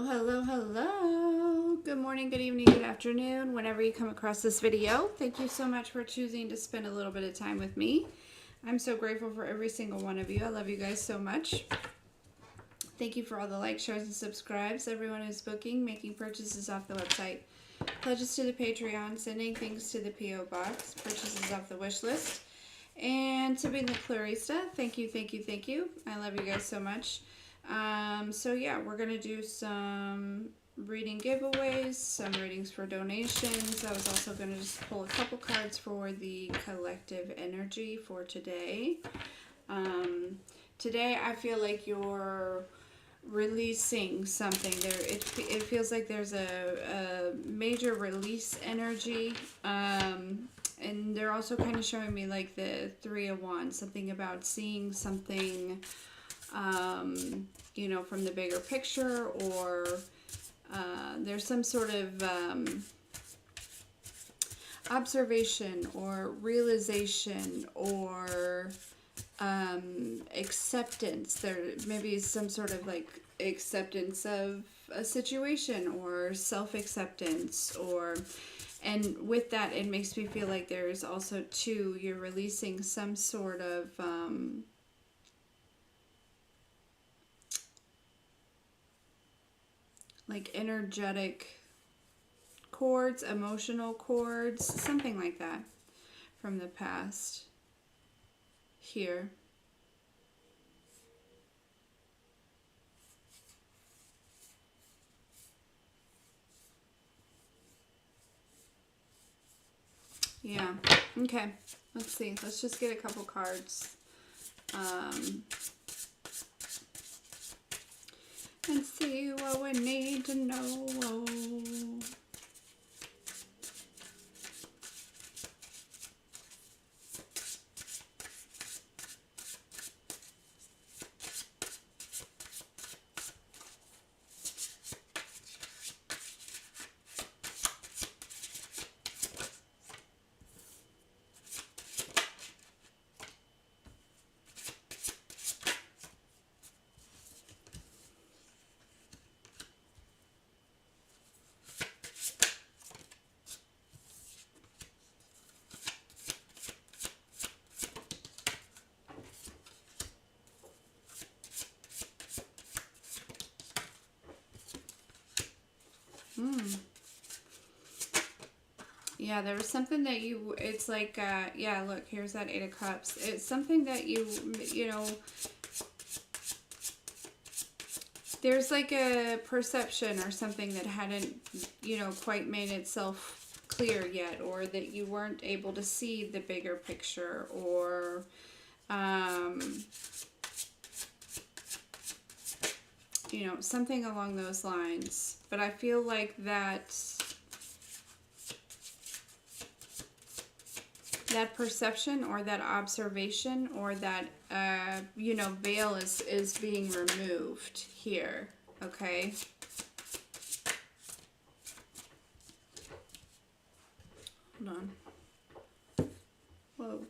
Hello, hello, hello. Good morning, good evening, good afternoon, whenever you come across this video. Thank you so much for choosing to spend a little bit of time with me. I'm so grateful for every single one of you. I love you guys so much. Thank you for all the likes, shares, and subscribes. Everyone who's booking, making purchases off the website, pledges to the Patreon, sending things to the P.O. Box, purchases off the wish list, and to being the Clarista. Thank you, thank you, thank you. I love you guys so much. So yeah, we're going to do some reading giveaways, some readings for donations. I was also going to just pull a couple cards for the collective energy for today. Today I feel like you're releasing something there. It feels like there's a major release energy. And they're also kind of showing me like the Three of Wands, something about seeing something you know, from the bigger picture, or there's some sort of observation or realization or acceptance. There maybe is some sort of like acceptance of a situation or self-acceptance, or and with that it makes me feel like there's also too, you're releasing some sort of like energetic cords, emotional cords, something like that from the past here. Yeah, okay, let's see. Let's just get a couple cards. And see what we need to know. Yeah, there was something that you, it's like, yeah, look, here's that Eight of Cups. It's something that you know, there's like a perception or something that hadn't, you know, quite made itself clear yet, or that you weren't able to see the bigger picture, or, you know, something along those lines. But I feel like that perception or that observation or that, you know, veil is being removed here, okay? Hold on. Whoa.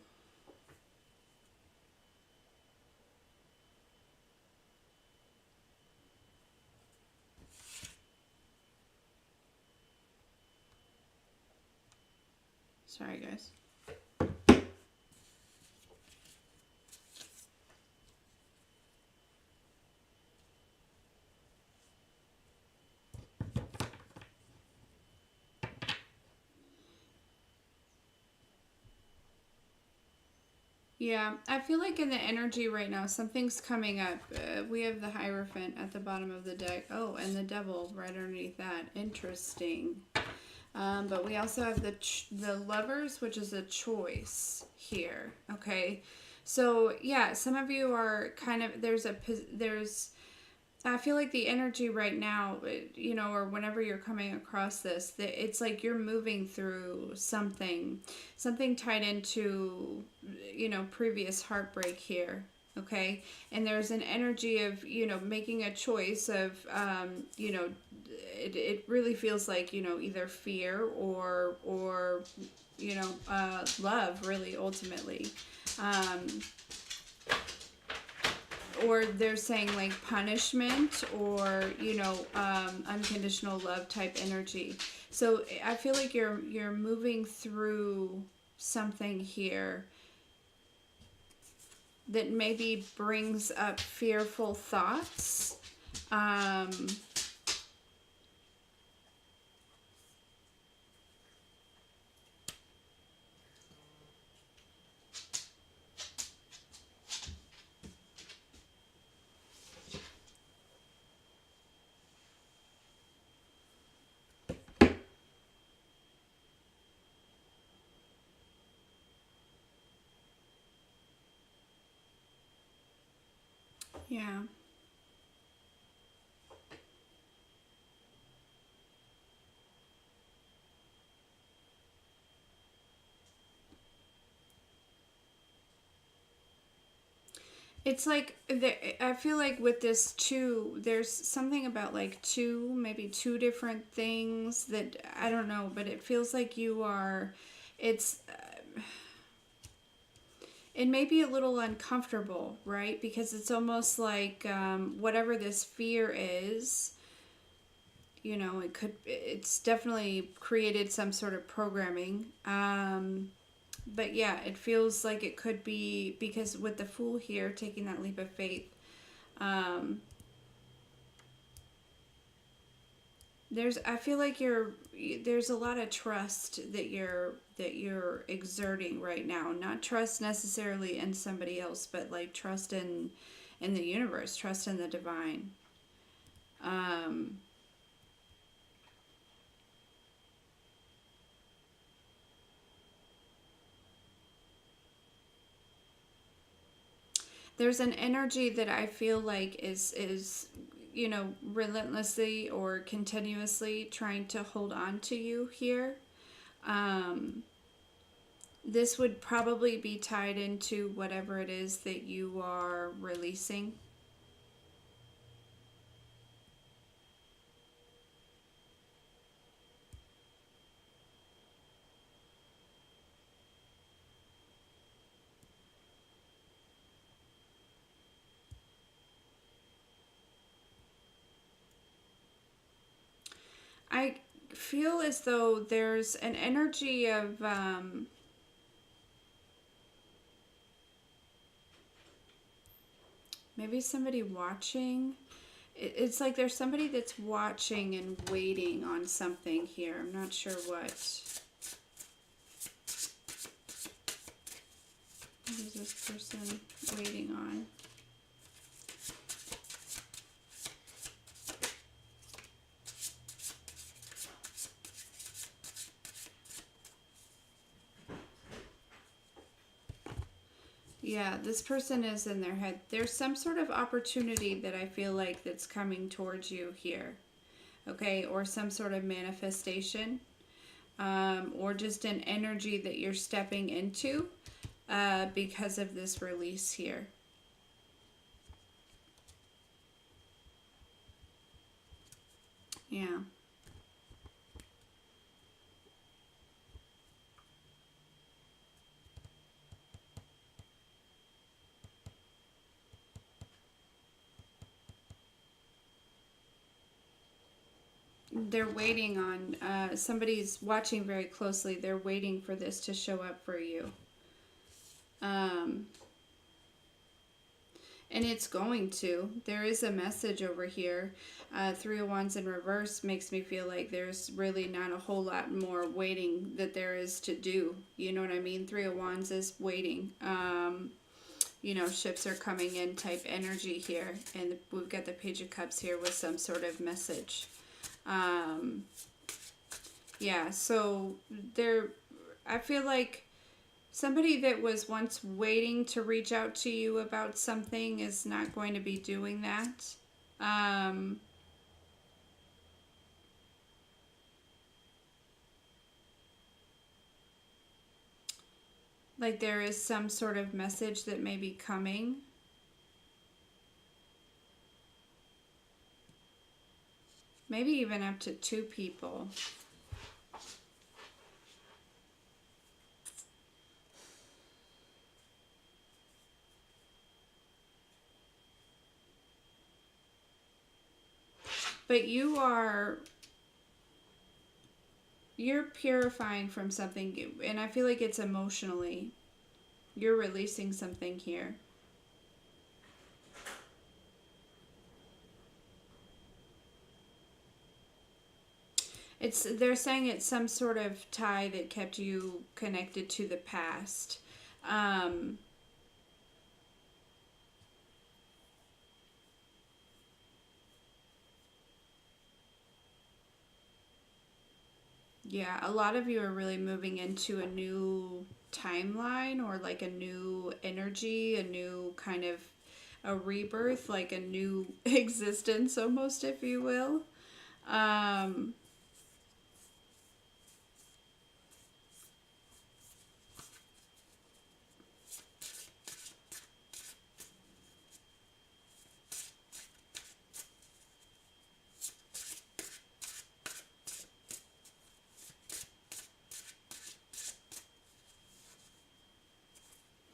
Sorry, guys. Yeah, I feel like in the energy right now, something's coming up. We have the Hierophant at the bottom of the deck. Oh, and the Devil right underneath that. Interesting. But we also have the Lovers, which is a choice here. Okay, so yeah, some of you are kind of, I feel like the energy right now, you know, or whenever you're coming across this, it's like you're moving through something tied into, you know, previous heartbreak here. Okay, and there's an energy of, you know, making a choice of, you know, it really feels like, you know, either fear or you know, love, really, ultimately. or they're saying like punishment, or you know, unconditional love type energy. So I feel like you're moving through something here that maybe brings up fearful thoughts. Yeah. It's like I feel like with this too, there's something about like two, maybe two different things that I don't know, but it feels like you are. It's it may be a little uncomfortable, right? Because it's almost like whatever this fear is, you know, it's definitely created some sort of programming. But yeah, it feels like it could be because with the Fool here taking that leap of faith, um, I feel like there's a lot of trust that you're exerting right now. Not trust necessarily in somebody else, but like trust in the universe, trust in the divine. Um, there's an energy that I feel like is you know, relentlessly or continuously trying to hold on to you here. Um, this would probably be tied into whatever it is that you are releasing. I feel as though there's an energy of maybe somebody watching. It's like there's somebody that's watching and waiting on something here. I'm not sure what. What is this person waiting on? Yeah, this person is in their head. There's some sort of opportunity that I feel like that's coming towards you here. Okay, or some sort of manifestation, or just an energy that you're stepping into because of this release here. Yeah. They're waiting on, somebody's watching very closely. They're waiting for this to show up for you. Um, and it's going to. There is a message over here. Three of Wands in reverse makes me feel like there's really not a whole lot more waiting that there is to do. You know what I mean? Three of Wands is waiting. You know, ships are coming in type energy here. And we've got the Page of Cups here with some sort of message. Yeah, so I feel like somebody that was once waiting to reach out to you about something is not going to be doing that. Um, like there is some sort of message that may be coming. Maybe even up to two people. But you're purifying from something, and I feel like it's emotionally. You're releasing something here. They're saying it's some sort of tie that kept you connected to the past. Um, yeah, a lot of you are really moving into a new timeline, or like a new energy, a new kind of a rebirth, like a new existence almost, if you will. Um,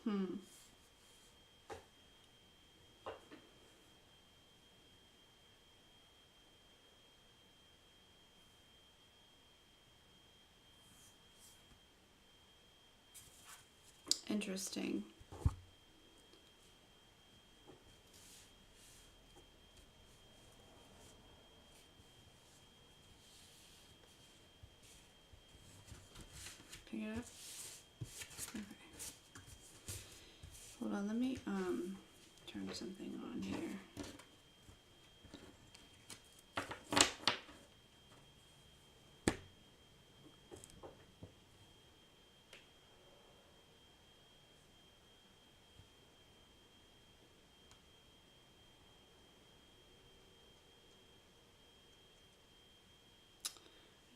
hmm. Interesting. Pick it up. Okay. Hold on, let me turn something on here.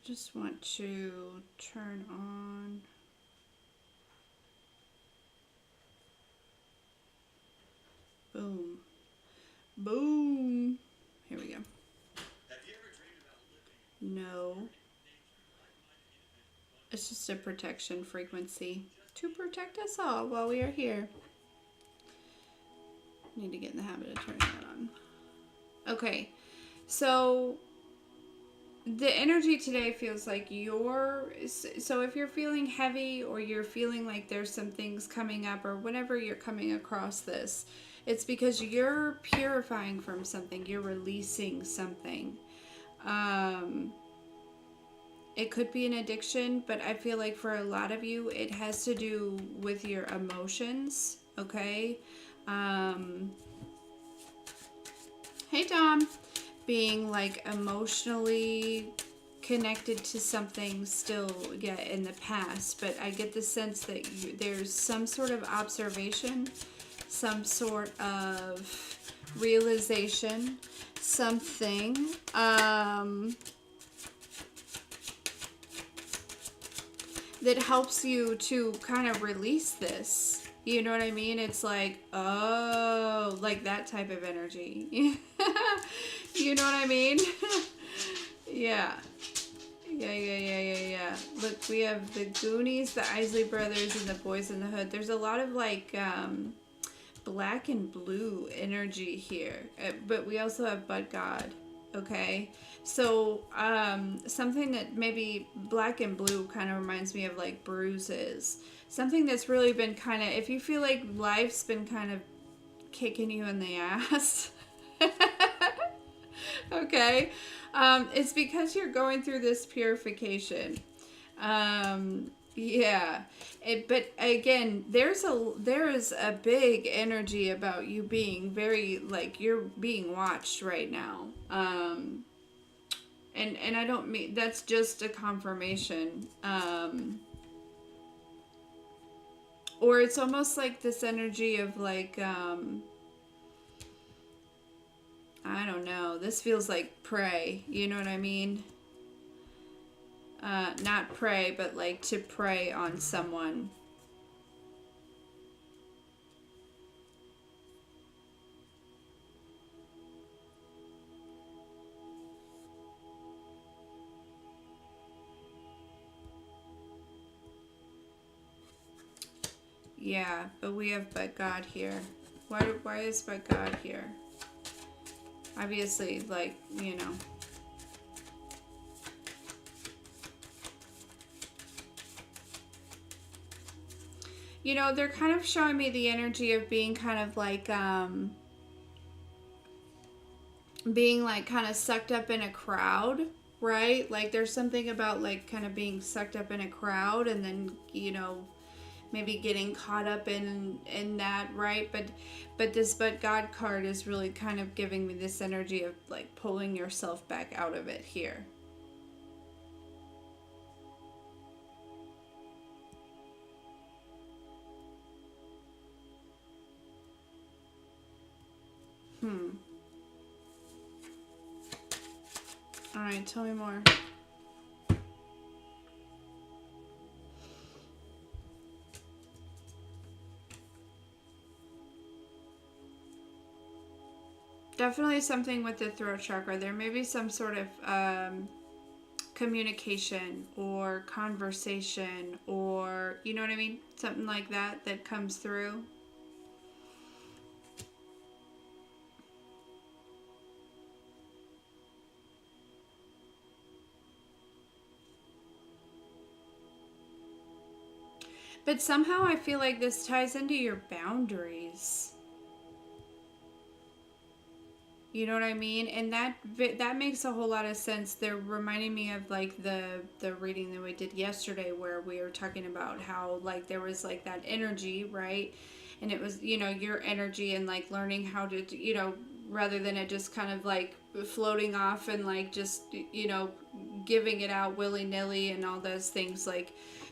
Just want to turn on. Boom. Boom. Here we go. No. It's just a protection frequency to protect us all while we are here. Need to get in the habit of turning that on. Okay. So the energy today feels like so if you're feeling heavy, or you're feeling like there's some things coming up, or whenever you're coming across this, it's because you're purifying from something, you're releasing something. It could be an addiction, but I feel like for a lot of you it has to do with your emotions. Okay. Hey Tom. Being like emotionally connected to something still, yeah, in the past, but I get the sense that there's some sort of observation, some sort of realization, something that helps you to kind of release this. You know what I mean? It's like, oh, like that type of energy. You know what I mean? Yeah. Yeah. Look, we have the Goonies, the Isley Brothers, and the Boys in the Hood. There's a lot of like black and blue energy here. But we also have Bud God. Okay. So something that maybe black and blue kind of reminds me of like bruises. Something that's really been kind of, if you feel like life's been kind of kicking you in the ass. Okay. It's because you're going through this purification. Yeah. But again, there is a big energy about you being very, like, you're being watched right now. And I don't mean, that's just a confirmation. Or it's almost like this energy of like, I don't know. This feels like prey. You know what I mean? Not prey, but like to prey on someone. Yeah, but we have but God here. Why is but God here? Obviously, like, you know, You know, they're kind of showing me the energy of being kind of like, being like kind of sucked up in a crowd, right? Like there's something about like kind of being sucked up in a crowd and then, you know, maybe getting caught up in that, right? But this but God card is really kind of giving me this energy of like pulling yourself back out of it here. All right, tell me more. Definitely something with the throat chakra. There may be some sort of communication or conversation or, you know what I mean? Something like that that comes through. But somehow I feel like this ties into your boundaries. You know what I mean? And that makes a whole lot of sense. They're reminding me of like the reading that we did yesterday where we were talking about how like there was like that energy, right? And it was, you know, your energy and like learning how to, you know, rather than it just kind of like floating off and like just, you know, giving it out willy-nilly and all those things, like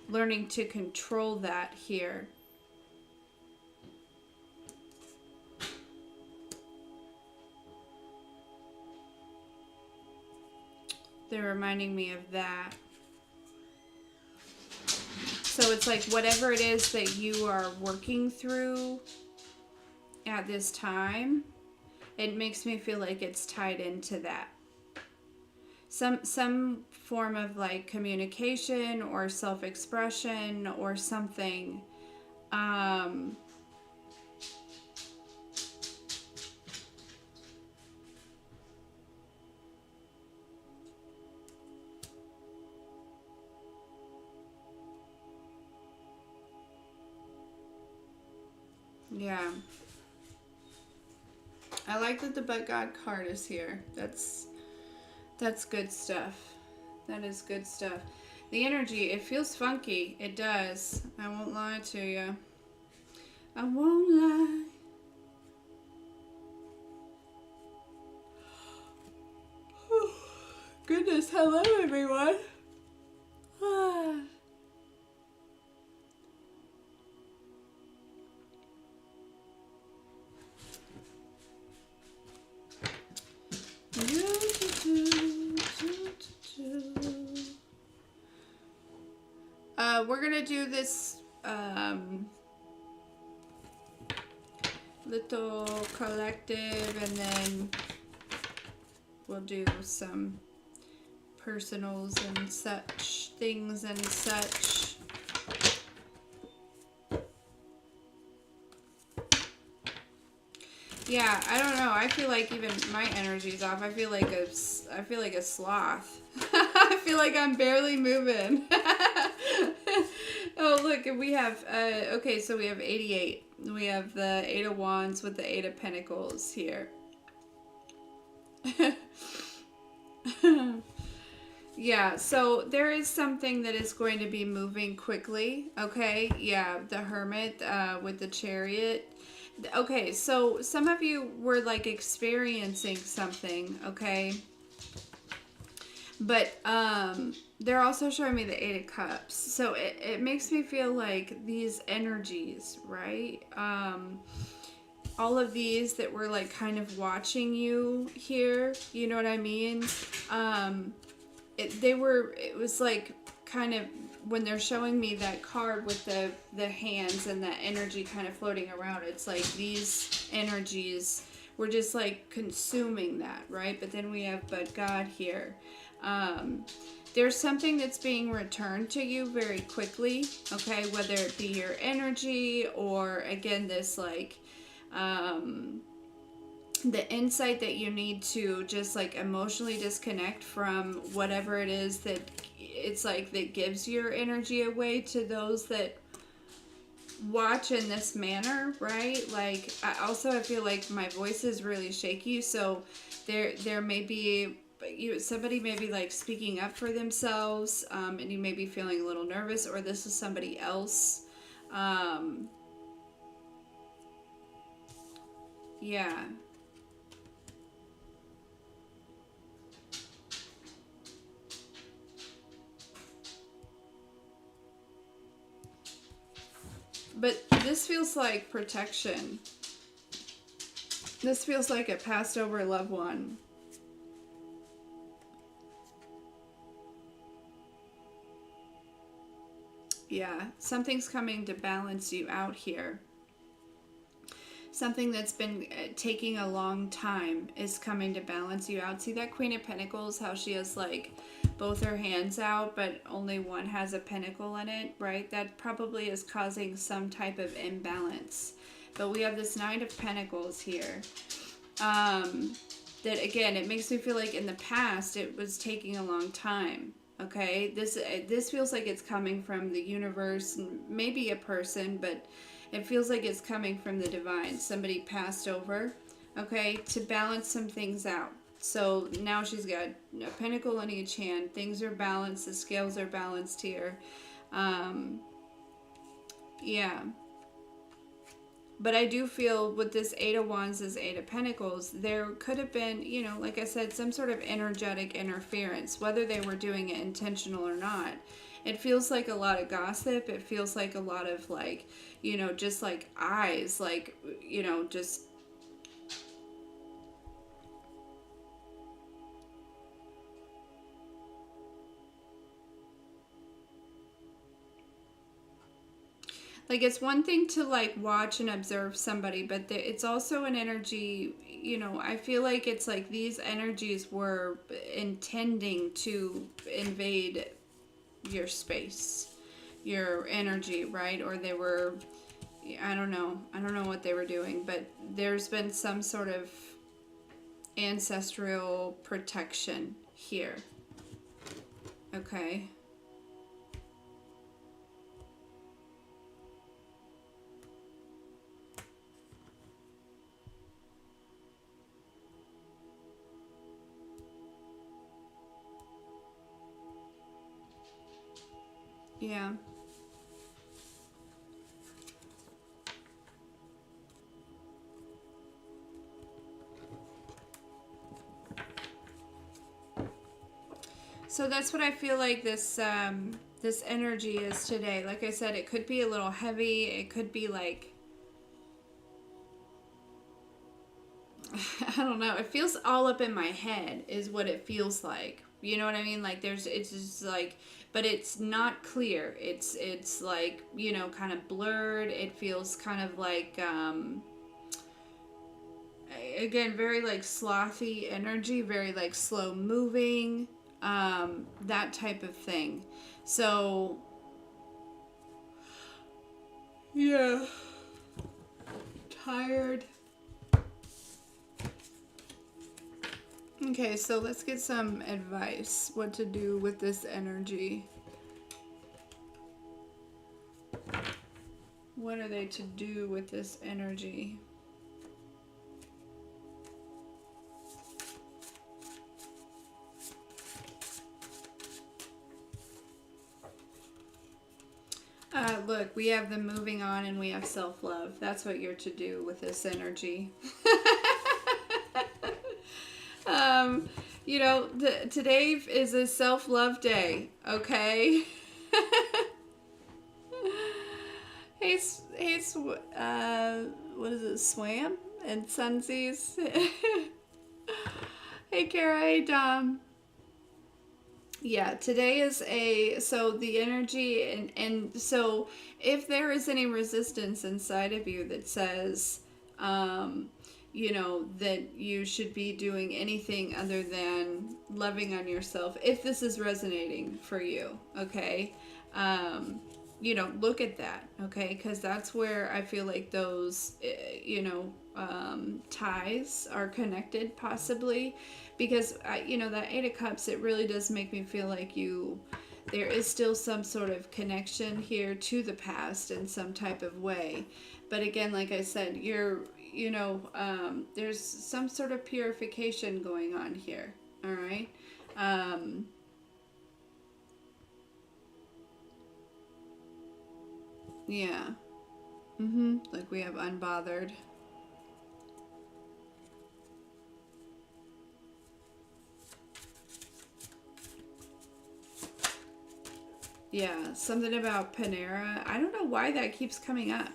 learning to control that here. They're reminding me of that. So it's like whatever it is that you are working through at this time, it makes me feel like it's tied into that. Some form of like communication or self-expression or something. Yeah. I like that the But God card is here. That's good stuff. That is good stuff. The energy, it feels funky. It does. I won't lie to you. I won't lie. Goodness, hello everyone. We're gonna do this little collective, and then we'll do some personals and such things and such. Yeah, I don't know. I feel like even my energy's off. I feel like a sloth. I feel like I'm barely moving. Oh, look, we have, okay, so we have 88. We have the 8 of Wands with the 8 of Pentacles here. Yeah, so there is something that is going to be moving quickly, okay? Yeah, the Hermit with the Chariot. Okay, so some of you were like experiencing something, okay? But they're also showing me the 8 of Cups. So it makes me feel like these energies, right? All of these that were like kind of watching you here, you know what I mean? It was like kind of, when they're showing me that card with the hands and that energy kind of floating around, it's like these energies were just like consuming that, right? But then we have But God here. There's something that's being returned to you very quickly, okay? Whether it be your energy or, again, this like the insight that you need to just like emotionally disconnect from whatever it is that it's like that gives your energy away to those that watch in this manner, right? Like, I feel like my voice is really shaky, so there may be somebody may be like speaking up for themselves, and you may be feeling a little nervous, or this is somebody else. Yeah. But this feels like protection. This feels like a passed over loved one. Yeah, something's coming to balance you out here. Something that's been taking a long time is coming to balance you out. See that Queen of Pentacles, how she has like both her hands out, but only one has a pentacle in it, right? That probably is causing some type of imbalance. But we have this Knight of Pentacles here. That again, it makes me feel like in the past it was taking a long time. Okay, this feels like it's coming from the universe, maybe a person, but it feels like it's coming from the divine. Somebody passed over, okay, to balance some things out. So now she's got a pentacle in each hand. Things are balanced. The scales are balanced here. Yeah. But I do feel with this Eight of Wands, this Eight of Pentacles, there could have been, you know, like I said, some sort of energetic interference, whether they were doing it intentional or not. It feels like a lot of gossip. It feels like a lot of like, you know, just like eyes, like, you know, just... Like, it's one thing to like watch and observe somebody, but it's also an energy, you know, I feel like it's like these energies were intending to invade your space, your energy, right? Or they were, I don't know what they were doing, but there's been some sort of ancestral protection here. Okay. Yeah. So that's what I feel like this this energy is today. Like I said, it could be a little heavy. It could be like, I don't know. It feels all up in my head is what it feels like. You know what I mean? Like it's just like, but it's not clear. It's like, you know, kind of blurred. It feels kind of like, again, very like slothy energy, very like slow moving, that type of thing. So, yeah, tired. Okay, so let's get some advice. What to do with this energy. What are they to do with this energy? Look, we have the moving on and we have self-love. That's what you're to do with this energy. You know, today is a self-love day, okay? Hey, what is it, Swam and Sunsies? Hey, Kara, hey, Dom. Yeah, today is so the energy, and so if there is any resistance inside of you that says, you know, that you should be doing anything other than loving on yourself, if this is resonating for you, okay, you know, look at that, okay, because that's where I feel like those, you know, ties are connected possibly, because you know, that Eight of Cups, it really does make me feel like there is still some sort of connection here to the past in some type of way. But again, like I said, there's some sort of purification going on here. All right. Yeah. Like we have unbothered. Yeah, something about Panera. I don't know why that keeps coming up.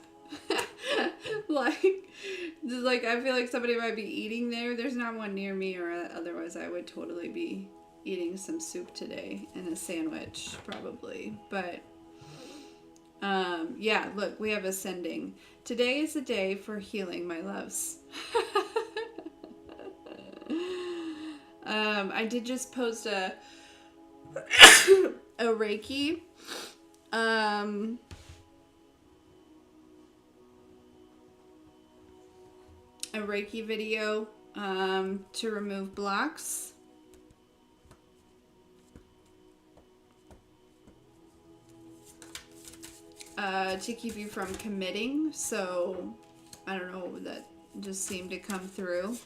like I feel like somebody might be eating there. There's not one near me, or otherwise I would totally be eating some soup today and a sandwich probably. But yeah, look, we have ascending. Today is a day for healing, my loves. I did just post a Reiki. A Reiki video to remove blocks. To keep you from committing. So, I don't know, that just seemed to come through.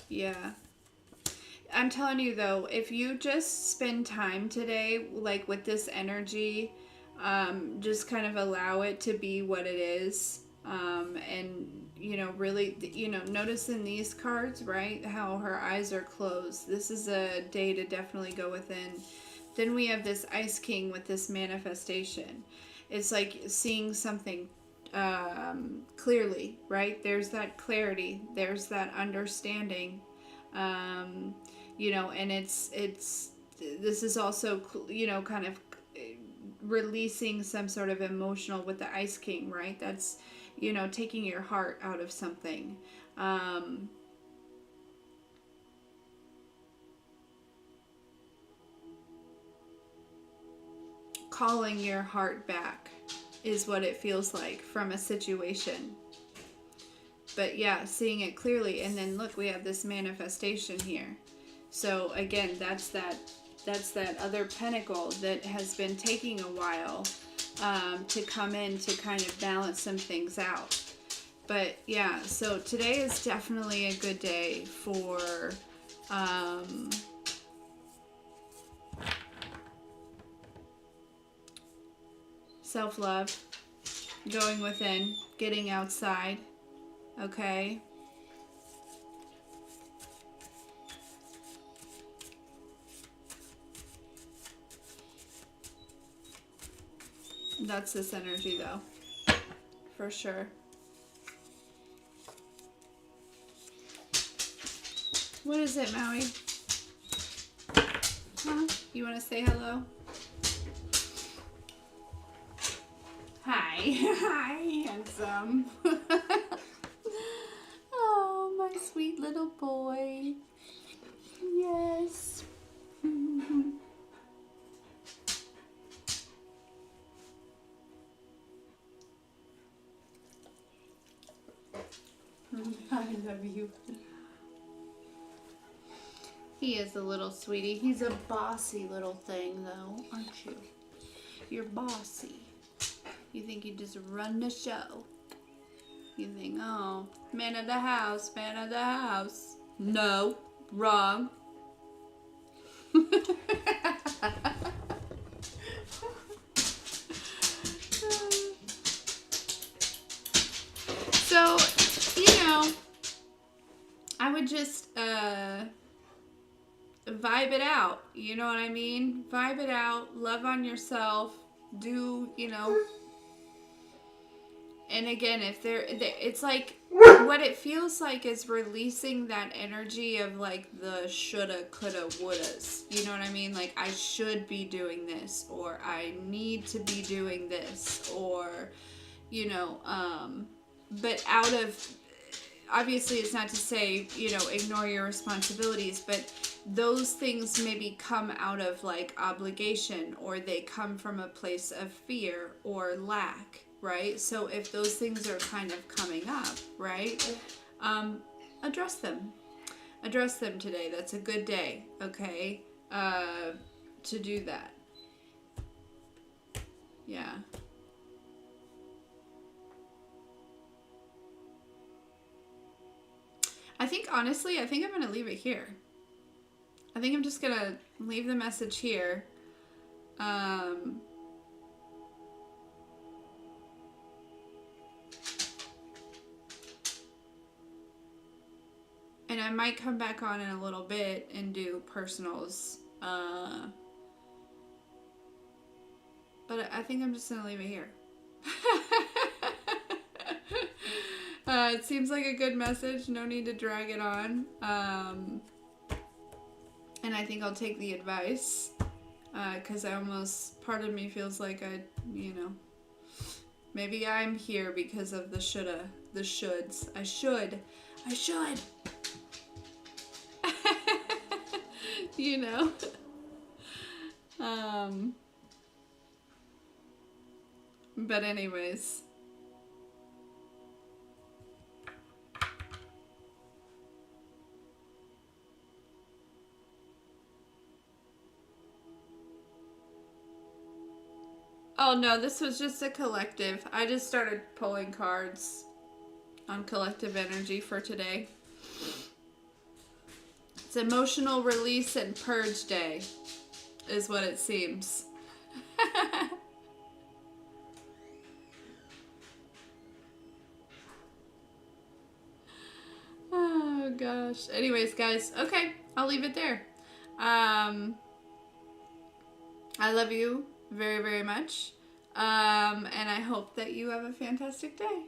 Yeah. I'm telling you though, if you just spend time today, like with this energy, just kind of allow it to be what it is. And, really, notice in these cards, right, how her eyes are closed. This is a day to definitely go within. Then we have this Ice King with this manifestation. It's like seeing something clearly, right? There's that clarity. There's that understanding. And this is also, kind of releasing some sort of emotional with the Ice King, right? That's, taking your heart out of something. Calling your heart back is what it feels like from a situation. But yeah, seeing it clearly. And then look, we have this manifestation here. So again, that's that other pentacle that has been taking a while to come in to kind of balance some things out. But yeah, so today is definitely a good day for self-love, going within, getting outside, okay? That's this energy though, for sure. What is it, Maui? Huh? You want to say hello? Hi. Hi, handsome. Oh, my sweet little boy. Yes. I love you. He is a little sweetie. He's a bossy little thing, though, aren't you? You're bossy. You think you just run the show. You think, oh, man of the house, man of the house. No, wrong. So, I would just vibe it out. You know what I mean? Vibe it out. Love on yourself. Do, And again, it's like, what it feels like is releasing that energy of like the shoulda, coulda, wouldas. You know what I mean? Like, I should be doing this, or I need to be doing this, or, but out of, obviously it's not to say, ignore your responsibilities, but those things maybe come out of like obligation, or they come from a place of fear or lack. Right? So if those things are kind of coming up, right? Address them. Address them today. That's a good day, okay? to do that. Yeah. I think, honestly, I think I'm going to leave it here. I think I'm just going to leave the message here. And I might come back on in a little bit and do personals. But I think I'm just going to leave it here. It seems like a good message. No need to drag it on. And I think I'll take the advice. Because I almost, part of me feels like maybe I'm here because of the shoulds. I should. You know? But anyways. Oh no, this was just a collective. I just started pulling cards on collective energy for today. It's emotional release and purge day, is what it seems. Oh gosh. Anyways, guys, okay, I'll leave it there. I love you very, very much. And I hope that you have a fantastic day.